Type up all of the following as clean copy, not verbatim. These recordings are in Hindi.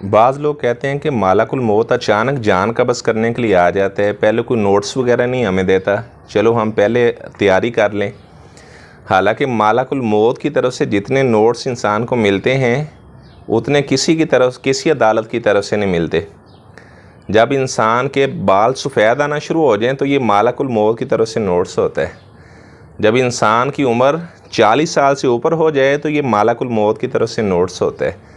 बाज़ लोग कहते हैं कि मालाकुल मौत अचानक जान कब्ज़ करने के लिए आ जाता है, पहले कोई नोट्स वगैरह नहीं हमें देता, चलो हम पहले तैयारी कर लें। हालांकि मालाकुल मौत की तरफ से जितने नोट्स इंसान को मिलते हैं उतने किसी अदालत की तरफ से नहीं मिलते। जब इंसान के बाल सफ़ेद आना शुरू हो जाएं तो ये मालाकुल मौत की तरफ से नोट्स होता है। जब इंसान की उम्र 40 साल से ऊपर हो जाए तो ये मालाकुल मौत की तरफ से नोट्स होता है।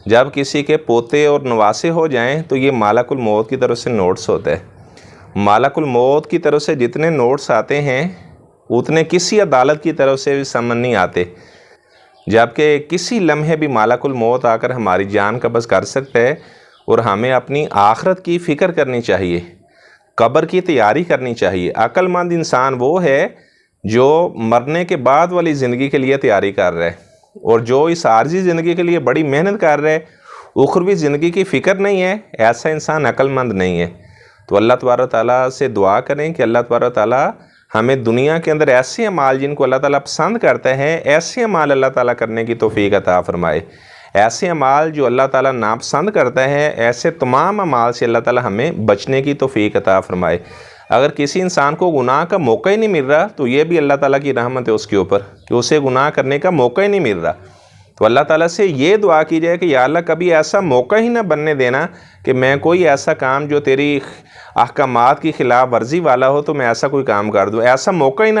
जब किसी के पोते और नवासे हो जाएं तो ये मालाकुल मौत की तरफ से नोट्स होता है। मालाकुल मौत की तरफ से जितने नोट्स आते हैं उतने किसी अदालत की तरफ से भी समन नहीं आते, जबकि किसी लम्हे भी मालाकुल मौत आकर हमारी जान कब्ज़ कर सकता है। और हमें अपनी आखिरत की फ़िक्र करनी चाहिए, कब्र की तैयारी करनी चाहिए। अक्लमंद इंसान वो है जो मरने के बाद वाली ज़िंदगी के लिए तैयारी कर रहा है, और जो इस आर्जी ज़िंदगी के लिए बड़ी मेहनत कर रहा है, उखरवी ज़िंदगी की फ़िक्र नहीं है, ऐसा इंसान अक्लमंद नहीं है। तो अल्लाह तबारक ताला से दुआ करें कि अल्लाह तबारक ताला हमें दुनिया के अंदर ऐसे अमाल जिनको अल्लाह ताला पसंद करता है, ऐसे अमाल अल्लाह ताला करने की तौफीक अता फ़रमाए। ऐसे अमाल जो अल्लाह ताला नापसंद करता है, ऐसे तमाम अमाल से अल्लाह ताला हमें बचने की तौफीक अता फ़रमाए। अगर किसी इंसान को गुनाह का मौका ही नहीं मिल रहा तो ये भी अल्लाह ताला की रहमत है उसके ऊपर कि उसे गुनाह करने का मौका ही नहीं मिल रहा। तो अल्लाह ताला से ये दुआ की जाए कि या अल्लाह कभी ऐसा मौका ही ना बनने देना कि मैं कोई ऐसा काम जो तेरी अहकामात की ख़िलाफ़ वर्जी वाला हो तो मैं ऐसा कोई काम कर दूँ, ऐसा मौका ही ना